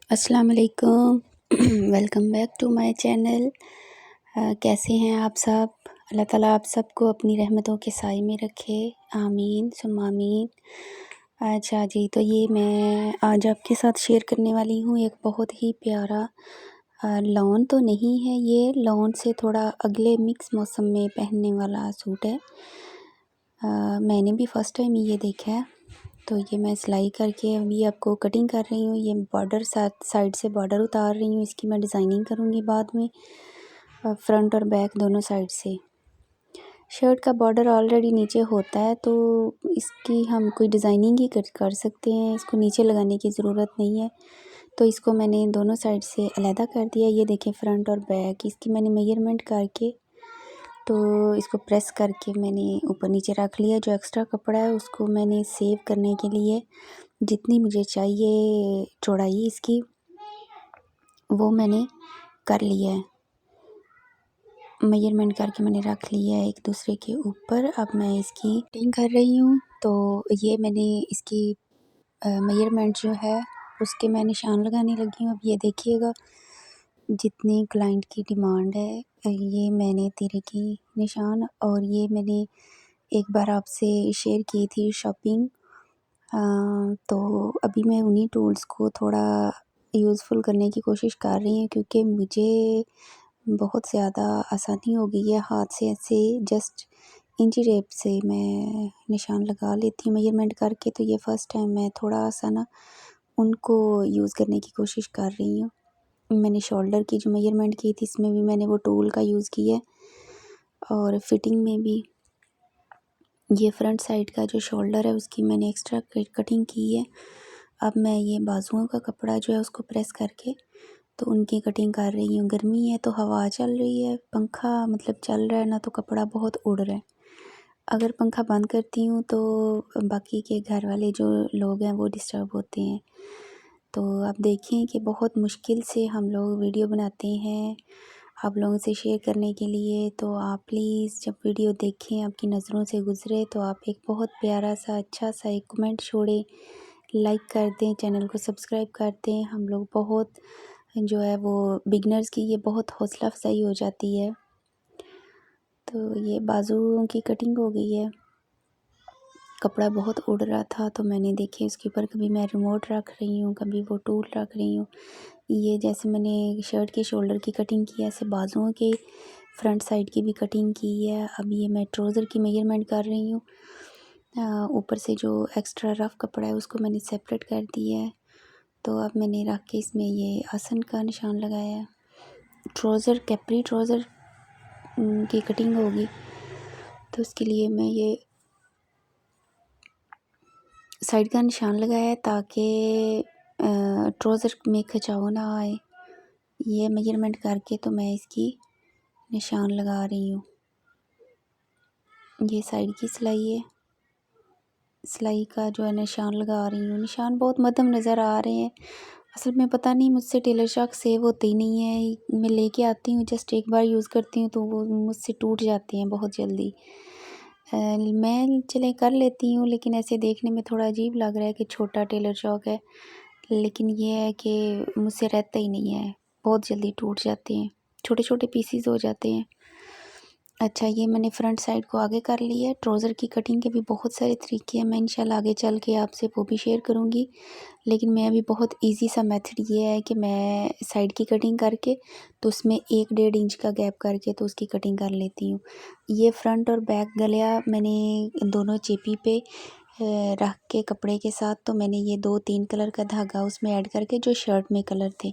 अस्सलाम वालेकुम welcome back to my channel. कैसे हैं आप सब? अल्लाह ताला आप सबको अपनी रहमतों के साए में रखे, आमीन सुम्मा आमीन। अच्छा जी, तो ये मैं आज आपके साथ शेयर करने वाली हूँ एक बहुत ही प्यारा लॉन तो नहीं है, ये लॉन से थोड़ा अगले मिक्स मौसम में पहनने वाला सूट है। मैंने भी फ़र्स्ट टाइम ये देखा है। तो ये मैं सिलाई करके अभी आपको कटिंग कर रही हूँ। ये बॉर्डर साइड से बॉर्डर उतार रही हूँ, इसकी मैं डिज़ाइनिंग करूँगी बाद में, फ्रंट और बैक दोनों साइड से। शर्ट का बॉर्डर ऑलरेडी नीचे होता है, तो इसकी हम कोई डिज़ाइनिंग ही कर सकते हैं, इसको नीचे लगाने की ज़रूरत नहीं है। तो इसको मैंने दोनों साइड से अलहदा कर दिया। ये देखें फ्रंट और बैक, इसकी मैंने मेजरमेंट करके तो इसको प्रेस करके मैंने ऊपर नीचे रख लिया। जो एक्स्ट्रा कपड़ा है उसको मैंने सेव करने के लिए जितनी मुझे चाहिए चौड़ाई इसकी, वो मैंने कर लिया है, मेजरमेंट करके मैंने रख लिया है एक दूसरे के ऊपर। अब मैं इसकी कटिंग कर रही हूँ। तो ये मैंने इसकी मेजरमेंट जो है उसके मैं निशान लगाने लगी हूँ। अब ये देखिएगा, जितनी क्लाइंट की डिमांड है ये मैंने तिरे की निशान, और ये मैंने एक बार आपसे शेयर की थी शॉपिंग। तो अभी मैं उन्हीं टूल्स को थोड़ा यूज़फुल करने की कोशिश कर रही हूँ, क्योंकि मुझे बहुत ज़्यादा आसानी हो गई है। हाथ से ऐसे जस्ट इंची टेप से मैं निशान लगा लेती हूँ मेजरमेंट करके। तो ये फ़र्स्ट टाइम मैं थोड़ा सा ना उनको यूज़ करने की कोशिश कर रही हूँ। मैंने शोल्डर की जो मेजरमेंट की थी इसमें भी मैंने वो टूल का यूज़ किया है, और फिटिंग में भी ये फ्रंट साइड का जो शोल्डर है उसकी मैंने एक्स्ट्रा कटिंग की है। अब मैं ये बाजुओं का कपड़ा जो है उसको प्रेस करके तो उनकी कटिंग कर रही हूँ। गर्मी है तो हवा चल रही है, पंखा मतलब चल रहा है ना, तो कपड़ा बहुत उड़ रहा है। अगर पंखा बंद करती हूँ तो बाकी के घर वाले जो लोग हैं वो डिस्टर्ब होते हैं। तो आप देखें कि बहुत मुश्किल से हम लोग वीडियो बनाते हैं आप लोगों से शेयर करने के लिए। तो आप प्लीज़ जब वीडियो देखें, आपकी नज़रों से गुज़रे, तो आप एक बहुत प्यारा सा अच्छा सा एक कमेंट छोड़ें, लाइक कर दें, चैनल को सब्सक्राइब कर दें। हम लोग बहुत जो है वो बिगनर्स की ये बहुत हौसला अफजाई हो जाती है। तो ये बाजुओं की कटिंग हो गई है। कपड़ा बहुत उड़ रहा था तो मैंने देखे उसके ऊपर कभी मैं रिमोट रख रही हूँ, कभी वो टूल रख रही हूँ। ये जैसे मैंने शर्ट के शोल्डर की कटिंग की है, ऐसे बाजुओं के फ्रंट साइड की भी कटिंग की है। अब ये मैं ट्राउज़र की मेजरमेंट कर रही हूँ। ऊपर से जो एक्स्ट्रा रफ़ कपड़ा है उसको मैंने सेपरेट कर दिया है। तो अब मैंने रख के इसमें ये आसन का निशान लगाया है। ट्राउज़र कैपरी ट्राउज़र की कटिंग होगी, तो उसके लिए मैं ये साइड का निशान लगाया है ताकि ट्राउज़र में खिंचाव ना आए। ये मेजरमेंट करके तो मैं इसकी निशान लगा रही हूँ। ये साइड की सिलाई है, सिलाई का जो है निशान लगा रही हूँ। निशान बहुत मध्यम नज़र आ रहे हैं। असल में पता नहीं मुझसे टेलर शाक सेव होते ही नहीं है। मैं लेके आती हूँ, जस्ट एक बार यूज़ करती हूँ तो वो मुझसे टूट जाते हैं बहुत जल्दी। मैं चले कर लेती हूँ, लेकिन ऐसे देखने में थोड़ा अजीब लग रहा है कि छोटा टेलर शॉप है, लेकिन ये है कि मुझसे रहता ही नहीं है, बहुत जल्दी टूट जाते हैं, छोटे छोटे पीसीज हो जाते हैं। अच्छा, ये मैंने फ्रंट साइड को आगे कर लिया है। ट्राउज़र की कटिंग के भी बहुत सारे तरीके हैं, मैं इंशाल्लाह आगे चल के आपसे वो भी शेयर करूँगी। लेकिन मैं अभी बहुत इजी सा मेथड ये है कि मैं साइड की कटिंग करके तो उसमें 1-1.5 इंच का गैप करके तो उसकी कटिंग कर लेती हूँ। ये फ्रंट और बैक गलिया मैंने दोनों चेपी पे रख के कपड़े के साथ, तो मैंने ये 2-3 कलर का धागा उसमें ऐड करके जो शर्ट में कलर थे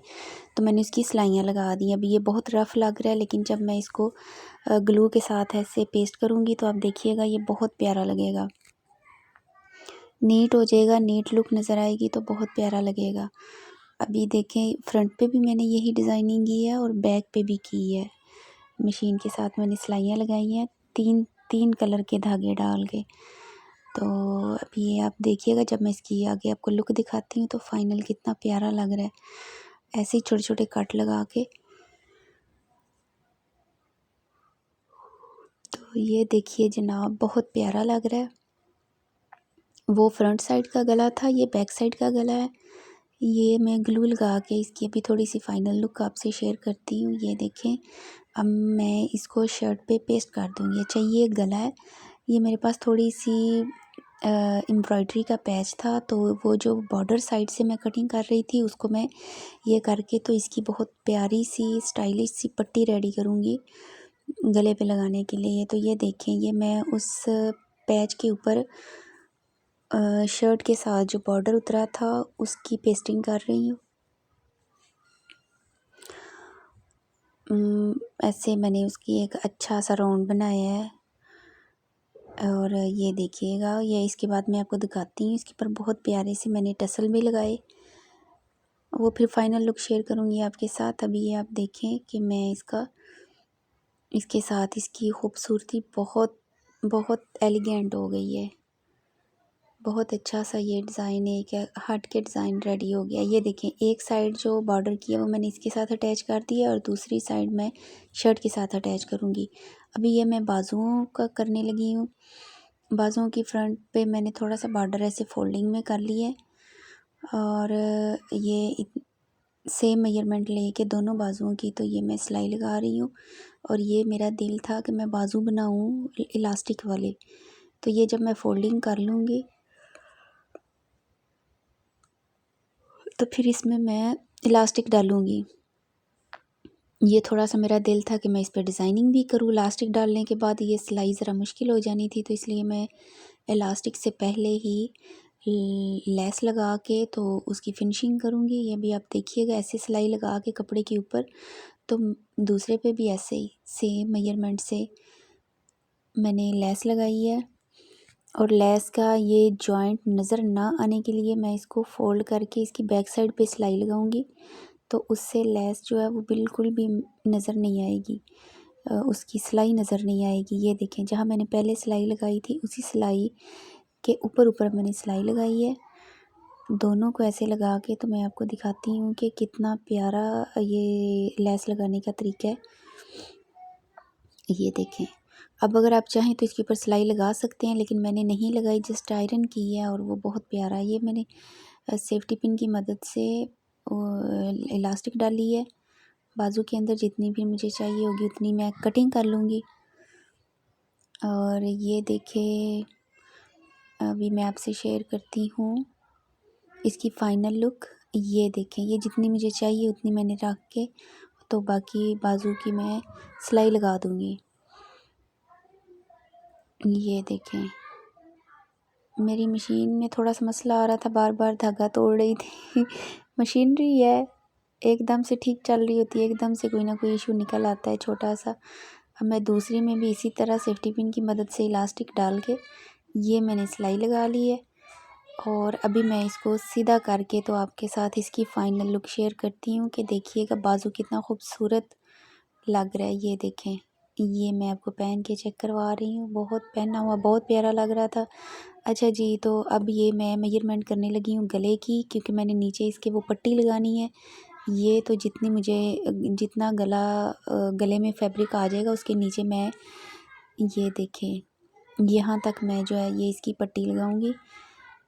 तो मैंने उसकी सिलाइयाँ लगा दी। अभी ये बहुत रफ़ लग रहा है, लेकिन जब मैं इसको ग्लू के साथ ऐसे पेस्ट करूँगी तो आप देखिएगा ये बहुत प्यारा लगेगा, नीट हो जाएगा, नीट लुक नज़र आएगी तो बहुत प्यारा लगेगा। अभी देखें फ्रंट पे भी मैंने यही डिज़ाइनिंग की है और बैक पे भी की है। मशीन के साथ मैंने सिलाइयाँ लगाई हैं 3 कलर के धागे डाल के। तो अभी ये आप देखिएगा, जब मैं इसकी आगे आपको लुक दिखाती हूँ तो फाइनल कितना प्यारा लग रहा है। ऐसे ही छोटे छोटे कट लगा के तो ये देखिए जनाब, बहुत प्यारा लग रहा है। वो फ्रंट साइड का गला था, ये बैक साइड का गला है। ये मैं ग्लू लगा के इसकी अभी थोड़ी सी फाइनल लुक आपसे शेयर करती हूँ। ये देखें, अब मैं इसको शर्ट पे पेस्ट कर दूँगी। अच्छा, ये गला है, ये मेरे पास थोड़ी सी एम्ब्रॉयडरी का पैच था, तो वो जो बॉर्डर साइड से मैं कटिंग कर रही थी उसको मैं ये करके तो इसकी बहुत प्यारी सी स्टाइलिश सी पट्टी रेडी करूँगी गले पे लगाने के लिए। तो ये देखें, ये मैं उस पैच के ऊपर शर्ट के साथ जो बॉर्डर उतरा था उसकी पेस्टिंग कर रही हूँ। ऐसे मैंने उसकी एक अच्छा सा राउंड बनाया है। और ये देखिएगा, ये इसके बाद मैं आपको दिखाती हूँ। इसके ऊपर बहुत प्यारे से मैंने टसल भी लगाए, वो फिर फाइनल लुक शेयर करूँगी आपके साथ। अभी ये आप देखें कि मैं इसके साथ इसकी खूबसूरती बहुत बहुत एलिगेंट हो गई है। बहुत अच्छा सा ये डिज़ाइन, एक हट के डिज़ाइन रेडी हो गया। ये देखें, एक साइड जो बॉर्डर की है वो मैंने इसके साथ अटैच कर दिया और दूसरी साइड मैं शर्ट के साथ अटैच करूँगी। अभी ये मैं बाजुओं का करने लगी हूँ। बाजुओं की फ्रंट पे मैंने थोड़ा सा बॉर्डर ऐसे फोल्डिंग में कर लिया है और ये सेम मेजरमेंट लेके दोनों बाजुओं की तो ये मैं सिलाई लगा रही हूँ। और ये मेरा दिल था कि मैं बाजू बनाऊँ इलास्टिक वाले, तो ये जब मैं फोल्डिंग कर लूँगी तो फिर इसमें मैं इलास्टिक डालूँगी। ये थोड़ा सा मेरा दिल था कि मैं इस पर डिज़ाइनिंग भी करूँ। इलास्टिक डालने के बाद ये सिलाई ज़रा मुश्किल हो जानी थी, तो इसलिए मैं इलास्टिक से पहले ही लेस लगा के तो उसकी फिनिशिंग करूँगी। ये भी आप देखिएगा, ऐसे सिलाई लगा के कपड़े के ऊपर, तो दूसरे पे भी ऐसे ही सेम मेजरमेंट से मैंने लेस लगाई है। और लेस का ये जॉइंट नज़र ना आने के लिए मैं इसको फ़ोल्ड करके इसकी बैक साइड पे सिलाई लगाऊंगी, तो उससे लेस जो है वो बिल्कुल भी नज़र नहीं आएगी, उसकी सिलाई नज़र नहीं आएगी। ये देखें, जहाँ मैंने पहले सिलाई लगाई थी उसी सिलाई के ऊपर ऊपर मैंने सिलाई लगाई है। दोनों को ऐसे लगा के तो मैं आपको दिखाती हूँ कि कितना प्यारा ये लेस लगाने का तरीका है। ये देखें, अब अगर आप चाहें तो इसके ऊपर सिलाई लगा सकते हैं, लेकिन मैंने नहीं लगाई, जस्ट आयरन की है और वो बहुत प्यारा है। ये मैंने सेफ्टी पिन की मदद से इलास्टिक डाली है। बाजू के अंदर जितनी भी मुझे चाहिए होगी उतनी मैं कटिंग कर लूँगी। और ये देखें, अभी मैं आपसे शेयर करती हूँ इसकी फ़ाइनल लुक। ये देखें, ये जितनी मुझे चाहिए उतनी मैंने रख के तो बाकी बाजू की मैं सिलाई लगा दूँगी। ये देखें, मेरी मशीन में थोड़ा सा मसला आ रहा था, बार बार धागा तोड़ रही थी मशीनरी है, एकदम से ठीक चल रही होती है, एकदम से कोई ना कोई इशू निकल आता है छोटा सा। अब मैं दूसरी में भी इसी तरह सेफ्टी पिन की मदद से इलास्टिक डाल के ये मैंने सिलाई लगा ली है। और अभी मैं इसको सीधा करके तो आपके साथ इसकी फ़ाइनल लुक शेयर करती हूँ कि देखिएगा बाजू कितना खूबसूरत लग रहा है। ये देखें, ये मैं आपको पहन के चेक करवा रही हूँ, बहुत पहना हुआ बहुत प्यारा लग रहा था। अच्छा जी, तो अब ये मैं मेजरमेंट करने लगी हूँ गले की, क्योंकि मैंने नीचे इसके वो पट्टी लगानी है। ये तो जितनी मुझे जितना गले में फैब्रिक आ जाएगा उसके नीचे मैं ये देखें यहाँ तक मैं जो है ये इसकी पट्टी लगाऊंगी।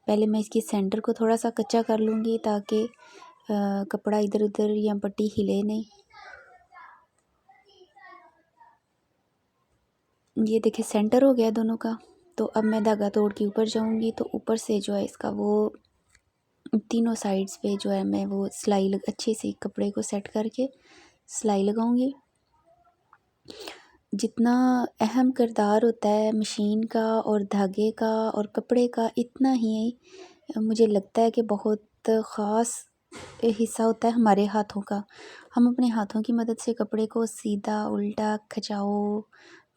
पहले मैं इसकी सेंटर को थोड़ा सा कच्चा कर लूँगी ताकि कपड़ा इधर उधर या पट्टी हिले नहीं। ये देखिए सेंटर हो गया दोनों का। तो अब मैं धागा तोड़ के ऊपर जाऊंगी, तो ऊपर से जो है इसका वो तीनों साइड्स पे जो है मैं वो सिलाई अच्छे से कपड़े को सेट करके सिलाई लगाऊंगी। जितना अहम किरदार होता है मशीन का और धागे का और कपड़े का, इतना ही मुझे लगता है कि बहुत ख़ास हिस्सा होता है हमारे हाथों का। हम अपने हाथों की मदद से कपड़े को सीधा उल्टा खिंचाओ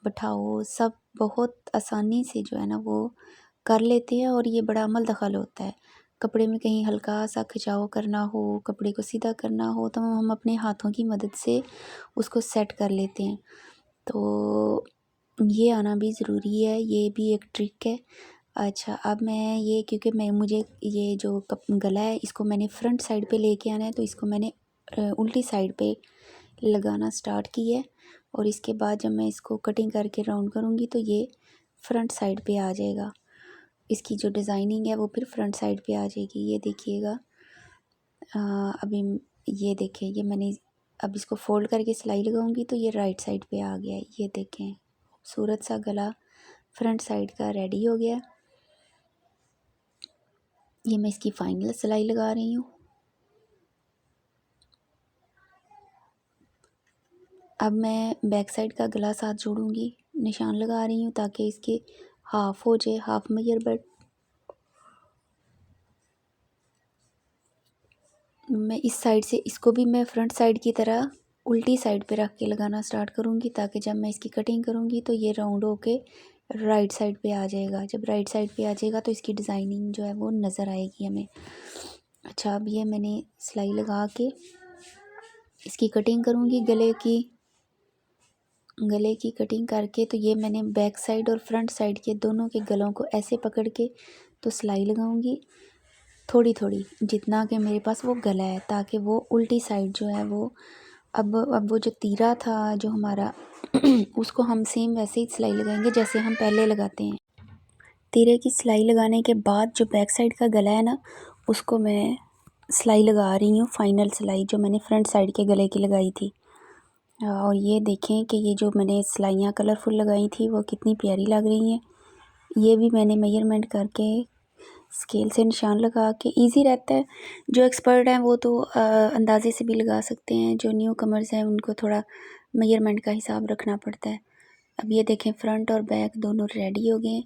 बैठाओ सब बहुत आसानी से जो है ना वो कर लेते हैं, और ये बड़ा अमल दखल होता है। कपड़े में कहीं हल्का सा खिंचाव करना हो, कपड़े को सीधा करना हो, तो हम अपने हाथों की मदद से उसको सेट कर लेते हैं। तो ये आना भी ज़रूरी है, ये भी एक ट्रिक है। अच्छा, अब मैं ये क्योंकि मैं मुझे ये जो गला है इसको मैंने फ्रंट साइड पे लेके आना है, तो इसको मैंने उल्टी साइड पे लगाना स्टार्ट की है। और इसके बाद जब मैं इसको कटिंग करके राउंड करूँगी तो ये फ्रंट साइड पे आ जाएगा। इसकी जो डिज़ाइनिंग है वो फिर फ्रंट साइड पे आ जाएगी। ये देखिएगा, अभी ये देखें, ये मैंने अब इसको फ़ोल्ड करके सिलाई लगाऊंगी तो ये राइट साइड पे आ गया है। ये देखें, खूबसूरत सा गला फ्रंट साइड का रेडी हो गया। ये मैं इसकी फाइनल सिलाई लगा रही हूँ। अब मैं बैक साइड का गला साथ जोड़ूंगी, निशान लगा रही हूँ ताकि इसके हाफ हो जाए, हाफ मेजरमेंट। मैं इस साइड से इसको भी मैं फ्रंट साइड की तरह उल्टी साइड पे रख के लगाना स्टार्ट करूँगी ताकि जब मैं इसकी कटिंग करूँगी तो ये राउंड होके राइट साइड पे आ जाएगा। जब राइट साइड पे आ जाएगा तो इसकी डिज़ाइनिंग जो है वो नज़र आएगी हमें। अच्छा, अब ये मैंने सिलाई लगा के इसकी कटिंग करूँगी गले की कटिंग करके। तो ये मैंने बैक साइड और फ्रंट साइड के दोनों के गलों को ऐसे पकड़ के तो सिलाई लगाऊंगी थोड़ी थोड़ी, जितना कि मेरे पास वो गला है, ताकि वो उल्टी साइड जो है वो अब वो जो तीरा था जो हमारा उसको हम सेम वैसे ही सिलाई लगाएंगे जैसे हम पहले लगाते हैं। तीरे की सिलाई लगाने के बाद जो बैक साइड का गला है ना, उसको मैं सिलाई लगा रही हूँ, फाइनल सिलाई जो मैंने फ्रंट साइड के गले की लगाई थी। और ये देखें कि ये जो मैंने सिलाइयाँ कलरफुल लगाई थी वो कितनी प्यारी लग रही हैं। ये भी मैंने मेजरमेंट करके स्केल से निशान लगा के, इजी रहता है। जो एक्सपर्ट हैं वो तो अंदाज़े से भी लगा सकते हैं, जो न्यू कमर्स हैं उनको थोड़ा मेजरमेंट का हिसाब रखना पड़ता है। अब ये देखें, फ्रंट और बैक दोनों रेडी हो गए।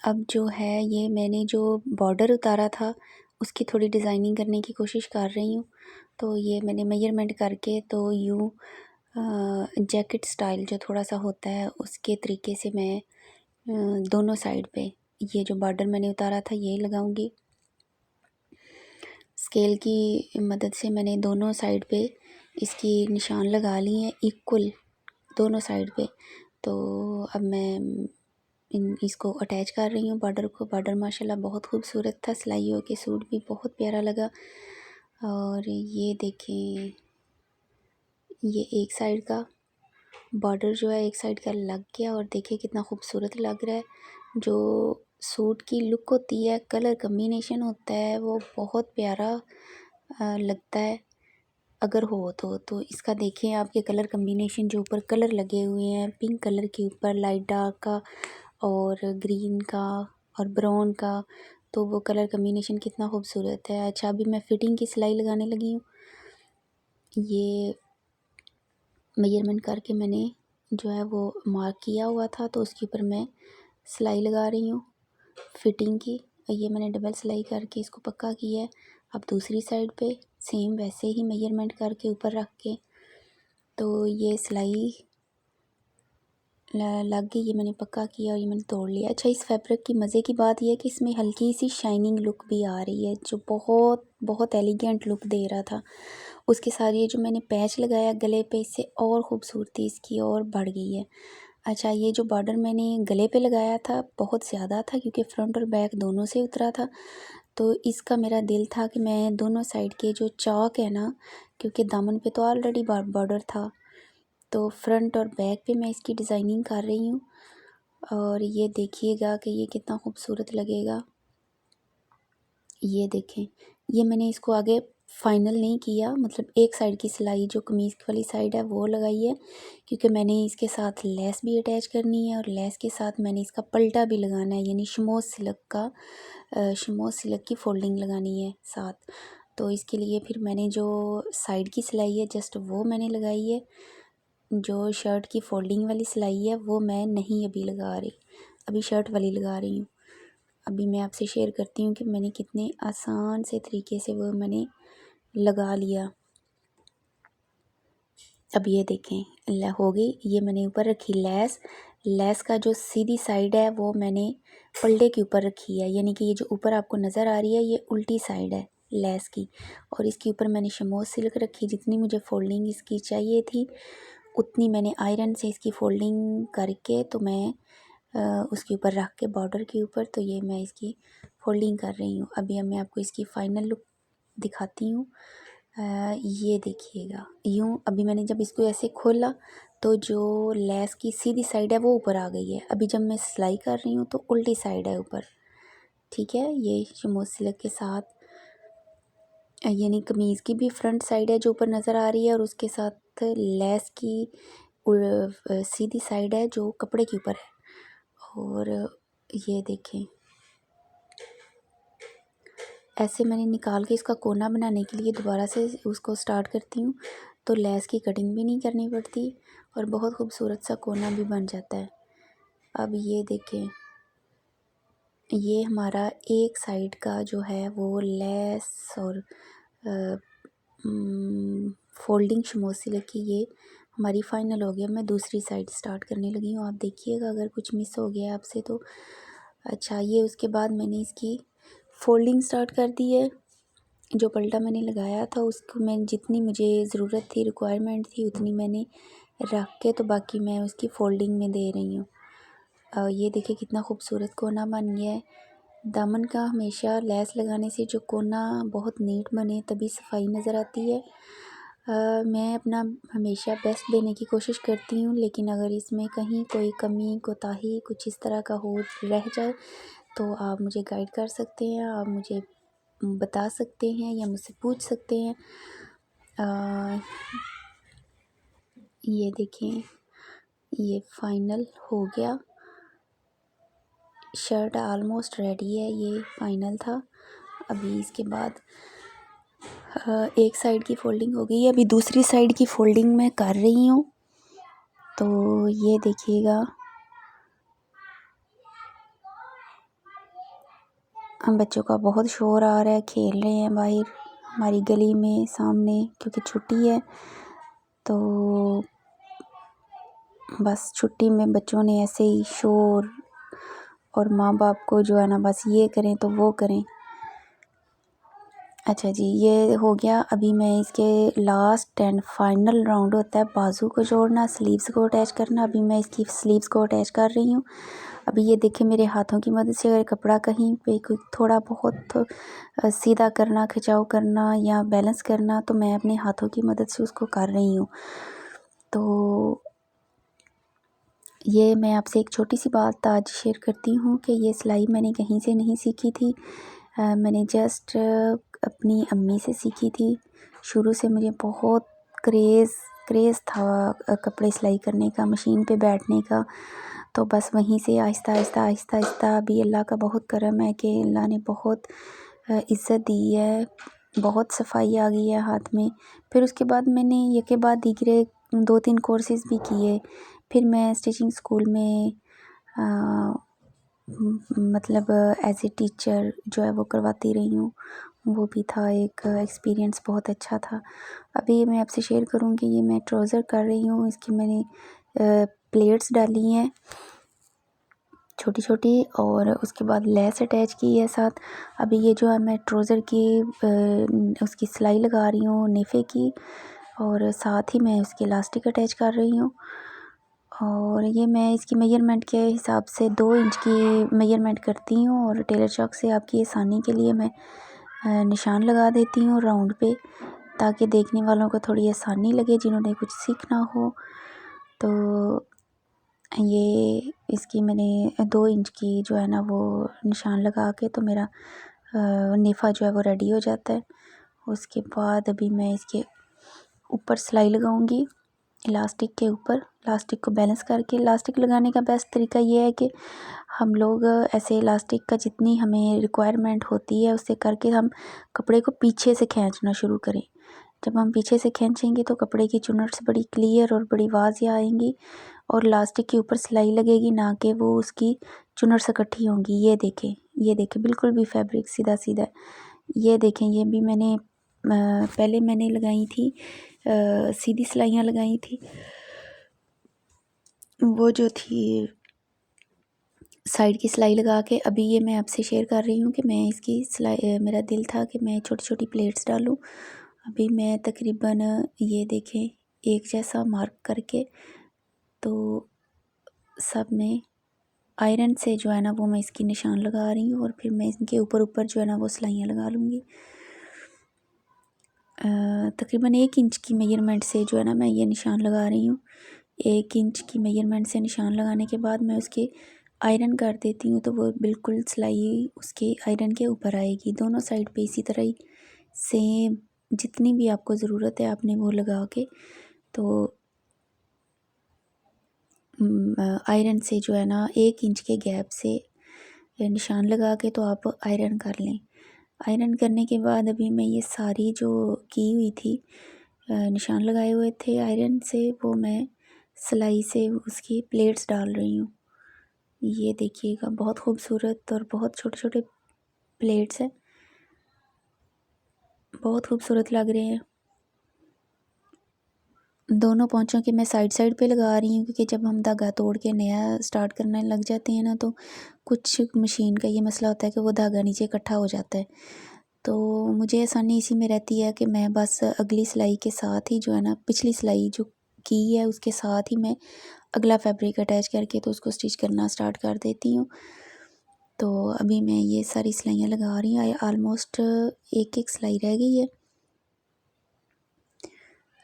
अब जो है ये मैंने जो बॉर्डर उतारा था उसकी थोड़ी डिज़ाइनिंग करने की कोशिश कर रही हूँ। तो ये मैंने मेजरमेंट करके तो यूँ जैकेट स्टाइल जो थोड़ा सा होता है उसके तरीके से मैं दोनों साइड पे ये जो बॉर्डर मैंने उतारा था ये लगाऊंगी। स्केल की मदद से मैंने दोनों साइड पे इसकी निशान लगा लिए हैं इक्वल दोनों साइड पे। तो अब मैं इसको अटैच कर रही हूँ बॉर्डर को। बॉर्डर माशाल्लाह बहुत खूबसूरत था, सिलाई हो के सूट भी बहुत प्यारा लगा। और ये देखें, ये एक साइड का बॉर्डर जो है एक साइड का लग गया और देखिए कितना खूबसूरत लग रहा है। जो सूट की लुक होती है, कलर कम्बिनेशन होता है, वो बहुत प्यारा लगता है अगर हो तो इसका देखें आपके कलर कम्बिनेशन जो ऊपर कलर लगे हुए हैं, पिंक कलर के ऊपर लाइट डार्क का और ग्रीन का और ब्राउन का, तो वो कलर कम्बिनेशन कितना खूबसूरत है। अच्छा, अभी मैं फ़िटिंग की सिलाई लगाने लगी हूँ। ये मेजरमेंट करके मैंने जो है वो मार्क किया हुआ था तो उसके ऊपर मैं सिलाई लगा रही हूँ फिटिंग की। ये मैंने डबल सिलाई करके इसको पक्का किया है। अब दूसरी साइड पे सेम वैसे ही मेजरमेंट करके ऊपर रख के तो ये सिलाई लग गई, ये मैंने पक्का किया और ये मैंने तोड़ लिया। अच्छा, इस फैब्रिक की मज़े की बात यह है कि इसमें हल्की सी शाइनिंग लुक भी आ रही है जो बहुत बहुत एलिगेंट लुक दे रहा था। उसके साथ ये जो मैंने पैच लगाया गले पे, इससे और ख़ूबसूरती इसकी और बढ़ गई है। अच्छा, ये जो बॉर्डर मैंने गले पे लगाया था बहुत ज़्यादा था क्योंकि फ्रंट और बैक दोनों से उतरा था। तो इसका मेरा दिल था कि मैं दोनों साइड के जो चौक है ना, क्योंकि दामन पे तो ऑलरेडी बॉर्डर था, तो फ्रंट और बैक पे मैं इसकी डिज़ाइनिंग कर रही हूँ। और ये देखिएगा कि ये कितना खूबसूरत लगेगा। ये देखें, ये मैंने इसको आगे फाइनल नहीं किया, मतलब एक साइड की सिलाई जो कमीज़ वाली साइड है वो लगाई है क्योंकि मैंने इसके साथ लेस भी अटैच करनी है और लेस के साथ मैंने इसका पल्टा भी लगाना है, यानी शमोज सिल्क की फोल्डिंग लगानी है साथ। तो इसके लिए फिर मैंने जो साइड की सिलाई है जस्ट वो मैंने लगाई है। जो शर्ट की फोल्डिंग वाली सिलाई है वो मैं नहीं अभी लगा रही, अभी शर्ट वाली लगा रही हूँ। अभी मैं आपसे शेयर करती हूँ कि मैंने कितने आसान से तरीके से वो मैंने लगा लिया। अब ये देखें हो गई। ये मैंने ऊपर रखी लेस का जो सीधी साइड है वो मैंने पल्ले के ऊपर रखी है, यानी कि ये जो ऊपर आपको नज़र आ रही है ये उल्टी साइड है लेस की। और इसके ऊपर मैंने शमोज सिल्क रखी, जितनी मुझे फोल्डिंग इसकी चाहिए थी उतनी मैंने आयरन से इसकी फोल्डिंग करके तो मैं उसके ऊपर रख के बॉर्डर के ऊपर, तो ये मैं इसकी फोल्डिंग कर रही हूँ। अभी मैं आपको इसकी फ़ाइनल लुक दिखाती हूँ। ये देखिएगा यूँ, अभी मैंने जब इसको ऐसे खोला तो जो लेस की सीधी साइड है वो ऊपर आ गई है। अभी जब मैं सिलाई कर रही हूँ तो उल्टी साइड है ऊपर। ठीक है, ये शमोज सिल्क के साथ यानी कमीज़ की भी फ्रंट साइड है जो ऊपर नज़र आ रही है, और उसके साथ लेस की सीधी साइड है जो कपड़े के ऊपर है। और ये देखें, ऐसे मैंने निकाल के इसका कोना बनाने के लिए दोबारा से उसको स्टार्ट करती हूँ, तो लेस की कटिंग भी नहीं करनी पड़ती और बहुत खूबसूरत सा कोना भी बन जाता है। अब ये देखें, ये हमारा एक साइड का जो है वो लेस और फोल्डिंग शमोसी लगी, ये हमारी फ़ाइनल हो गया। मैं दूसरी साइड स्टार्ट करने लगी हूँ, आप देखिएगा अगर कुछ मिस हो गया आपसे तो। अच्छा, ये उसके बाद मैंने इसकी फोल्डिंग स्टार्ट कर दी है। जो पल्टा मैंने लगाया था उसको मैं जितनी मुझे ज़रूरत थी, रिक्वायरमेंट थी, उतनी मैंने रख के तो बाकी मैं उसकी फ़ोल्डिंग में दे रही हूँ। ये देखिए कितना खूबसूरत कोना बन गया है। दामन का हमेशा लेस लगाने से जो कोना बहुत नीट बने तभी सफाई नज़र आती है। मैं अपना हमेशा बेस्ट देने की कोशिश करती हूँ, लेकिन अगर इसमें कहीं कोई कमी कोताही कुछ इस तरह का हो रह जाए तो आप मुझे गाइड कर सकते हैं, आप मुझे बता सकते हैं या मुझसे पूछ सकते हैं। ये देखें, ये फाइनल हो गया, शर्ट ऑलमोस्ट रेडी है, ये फाइनल था। अभी इसके बाद एक साइड की फ़ोल्डिंग हो गई है, अभी दूसरी साइड की फ़ोल्डिंग मैं कर रही हूँ। तो ये देखिएगा, हम बच्चों का बहुत शोर आ रहा है, खेल रहे हैं बाहर हमारी गली में सामने, क्योंकि छुट्टी है। तो बस छुट्टी में बच्चों ने ऐसे ही शोर, और माँ बाप को जो है ना बस ये करें तो वो करें। अच्छा जी, ये हो गया। अभी मैं इसके लास्ट एंड फाइनल राउंड होता है बाजू को जोड़ना, स्लीव्स को अटैच करना। अभी मैं इसकी स्लीव्स को अटैच कर रही हूँ। अभी ये देखें, मेरे हाथों की मदद से अगर कपड़ा कहीं पे कोई थोड़ा बहुत सीधा करना, खिंचाव करना या बैलेंस करना, तो मैं अपने हाथों की मदद से उसको कर रही हूँ। तो ये मैं आपसे एक छोटी सी बात आज शेयर करती हूँ कि ये सिलाई मैंने कहीं से नहीं सीखी थी। मैंने जस्ट अपनी अम्मी से सीखी थी। शुरू से मुझे बहुत क्रेज़ था कपड़े सिलाई करने का, मशीन पे बैठने का। तो बस वहीं से आहिस्ता अभी अल्लाह का बहुत करम है कि अल्लाह ने बहुत इज़्ज़त दी है, बहुत सफाई आ गई है हाथ में। फिर उसके बाद मैंने ये के बाद दीगरे 2-3 कोर्सेज़ भी किए। फिर मैं स्टिचिंग स्कूल में मतलब एज़ ए टीचर जो है वो करवाती रही हूँ, वो भी था एक एक्सपीरियंस, बहुत अच्छा था। अभी मैं आपसे शेयर करूँ कि ये मैं ट्राउज़र कर रही हूँ, इसकी मैंने प्लेट्स डाली हैं छोटी छोटी, और उसके बाद लेस अटैच की है साथ। अभी ये जो है मैं ट्राउज़र की उसकी सिलाई लगा रही हूँ नेफ़े की, और साथ ही मैं उसकी इलास्टिक अटैच कर रही हूँ। और ये मैं इसकी मेजरमेंट के हिसाब से 2 इंच की मेजरमेंट करती हूँ, और टेलर चॉक से आपकी आसानी के लिए मैं निशान लगा देती हूँ राउंड पे, ताकि देखने वालों को थोड़ी आसानी लगे जिन्होंने कुछ सीखना हो। तो ये इसकी मैंने 2 इंच की जो है ना वो निशान लगा के तो मेरा नेफ़ा जो है वो रेडी हो जाता है। उसके बाद अभी मैं इसके ऊपर सिलाई लगाऊंगी, इलास्टिक के ऊपर, इलास्टिक को बैलेंस करके। इलास्टिक लगाने का बेस्ट तरीका ये है कि हम लोग ऐसे इलास्टिक का जितनी हमें रिक्वायरमेंट होती है उससे करके हम कपड़े को पीछे से खींचना शुरू करें। जब हम पीछे से खींचेंगे तो कपड़े की चुनट्स बड़ी क्लियर और बड़ी वाज़िया आएंगी, और इलास्टिक के ऊपर सिलाई लगेगी, ना कि वो उसकी चुनट्स इकट्ठी होंगी। ये देखें बिल्कुल भी फैब्रिक सीधा सीधा। ये देखें, ये भी मैंने पहले मैंने लगाई थी सीधी सिलाइयाँ लगाई थी, वो जो थी साइड की सिलाई लगा के। अभी ये मैं आपसे शेयर कर रही हूँ कि मैं इसकी सिलाई, मेरा दिल था कि मैं छोटी छोटी प्लेट्स डालूँ। अभी मैं तकरीबन ये देखें एक जैसा मार्क करके, तो सब में आयरन से जो है ना वो मैं इसकी निशान लगा रही हूँ, और फिर मैं इनके ऊपर जो है ना वो सिलाइयाँ लगा लूँगी। तकरीबन 1 इंच की मेजरमेंट से जो है ना मैं ये निशान लगा रही हूँ। 1 इंच की मेजरमेंट से निशान लगाने के बाद मैं उसके आयरन कर देती हूँ, तो वो बिल्कुल सिलाई उसके आयरन के ऊपर आएगी। दोनों साइड पे इसी तरह ही सेम जितनी भी आपको ज़रूरत है आपने वो लगा के तो आयरन से जो है ना 1 इंच के गैप से निशान लगा के तो आप आयरन कर लें। आयरन करने के बाद अभी मैं ये सारी जो की हुई थी निशान लगाए हुए थे आयरन से, वो मैं सिलाई से उसकी प्लेट्स डाल रही हूँ। ये देखिएगा बहुत खूबसूरत और बहुत छोटे छोटे प्लेट्स हैं, बहुत खूबसूरत लग रहे हैं। दोनों पोंचों के मैं साइड साइड पे लगा रही हूँ, क्योंकि जब हम धागा तोड़ के नया स्टार्ट करने लग जाते हैं ना, तो कुछ मशीन का ये मसला होता है कि वो धागा नीचे इकट्ठा हो जाता है। तो मुझे आसानी इसी में रहती है कि मैं बस अगली सिलाई के साथ ही जो है ना, पिछली सिलाई जो की है उसके साथ ही मैं अगला फैब्रिक अटैच करके तो उसको स्टिच करना स्टार्ट कर देती हूँ। तो अभी मैं ये सारी सिलाइयाँ लगा रही हूँ, ऑलमोस्ट एक एक सिलाई रह गई है।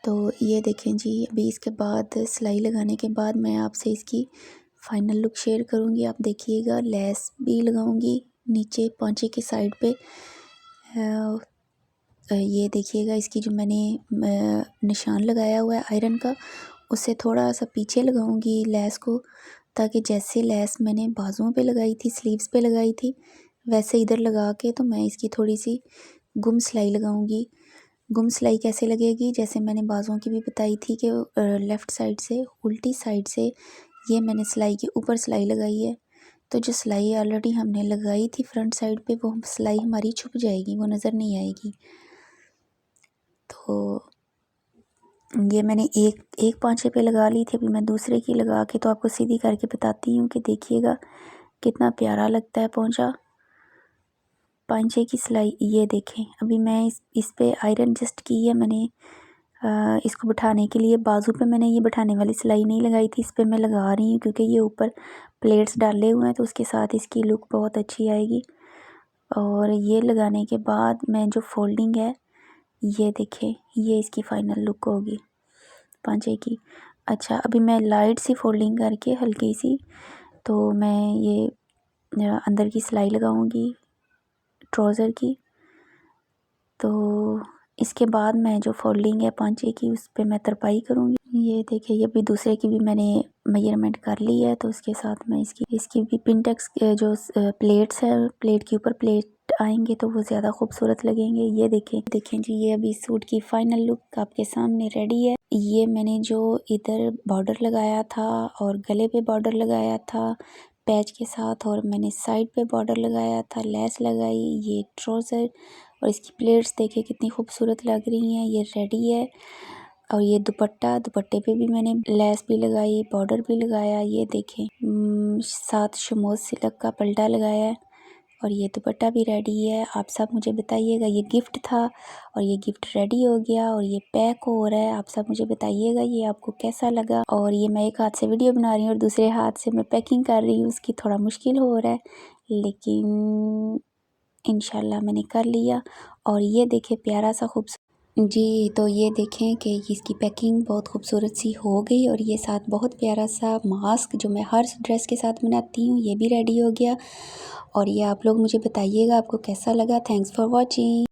तो ये देखें जी, अभी इसके बाद सिलाई लगाने के बाद मैं आपसे इसकी फ़ाइनल लुक शेयर करूँगी। आप देखिएगा, लेस भी लगाऊँगी नीचे पांचे की साइड पे। ये देखिएगा, इसकी जो मैंने निशान लगाया हुआ है आयरन का, उससे थोड़ा सा पीछे लगाऊँगी लेस को, ताकि जैसे लेस मैंने बाजुओं पे लगाई थी, स्लीव्स पे लगाई थी, वैसे इधर लगा के तो मैं इसकी थोड़ी सी गुम सिलाई लगाऊँगी। गुम सिलाई कैसे लगेगी, जैसे मैंने बाजुओं की भी बताई थी कि लेफ़्ट साइड से उल्टी साइड से ये मैंने सिलाई के ऊपर सिलाई लगाई है। तो जो सिलाई ऑलरेडी हमने लगाई थी फ्रंट साइड पे, वो सिलाई हमारी छुप जाएगी, वो नज़र नहीं आएगी। तो ये मैंने एक पांचे पे लगा ली थी, अभी मैं दूसरे की लगा के तो आपको सीधी करके बताती हूँ कि देखिएगा कितना प्यारा लगता है पोंचा। पांचे की सिलाई ये देखें, अभी मैं इस पे आयरन जस्ट की है मैंने, इसको बिठाने के लिए बाजू पे मैंने ये बिठाने वाली सिलाई नहीं लगाई थी, इस पे मैं लगा रही हूँ क्योंकि ये ऊपर प्लेट्स डाले हुए हैं तो उसके साथ इसकी लुक बहुत अच्छी आएगी। और ये लगाने के बाद मैं जो फोल्डिंग है, ये देखें, ये इसकी फ़ाइनल लुक होगी पांचे की। अच्छा, अभी मैं लाइट सी फोल्डिंग करके हल्की सी, तो मैं ये अंदर की सिलाई लगाऊंगी ट्राउज़र की। तो इसके बाद मैं जो फोल्डिंग है पांचे की, उस पर मैं तरपाई करूँगी। ये देखिए, ये भी दूसरे की भी मैंने मेजरमेंट कर ली है, तो उसके साथ मैं इसकी भी पिनटेक्स जो प्लेट्स है, प्लेट के ऊपर प्लेट आएंगे तो वो ज़्यादा खूबसूरत लगेंगे। ये देखें जी, ये अभी सूट की फ़ाइनल लुक आपके सामने रेडी है। ये मैंने जो इधर बॉर्डर लगाया था और गले पे बॉर्डर लगाया था पैच के साथ, और मैंने साइड पे बॉर्डर लगाया था, लेस लगाई, ये ट्राउज़र और इसकी प्लेट्स देखे कितनी खूबसूरत लग रही हैं। ये रेडी है। और ये दुपट्टे पे भी मैंने लेस भी लगाई, बॉर्डर भी लगाया। ये देखें, साथ शमोज सिल्क का पल्टा लगाया है और ये दुपट्टा भी रेडी है। आप सब मुझे बताइएगा, ये गिफ्ट था और ये गिफ्ट रेडी हो गया और ये पैक हो रहा है। आप सब मुझे बताइएगा ये आपको कैसा लगा। और ये मैं एक हाथ से वीडियो बना रही हूँ और दूसरे हाथ से मैं पैकिंग कर रही हूँ, उसकी थोड़ा मुश्किल हो रहा है, लेकिन इंशाल्लाह मैंने कर लिया। और ये देखें, प्यारा सा खूबसूरत जी, तो ये देखें कि इसकी पैकिंग बहुत खूबसूरत सी हो गई और ये साथ बहुत प्यारा सा मास्क जो मैं हर ड्रेस के साथ बनाती हूँ, ये भी रेडी हो गया। और ये आप लोग मुझे बताइएगा आपको कैसा लगा। Thanks for watching.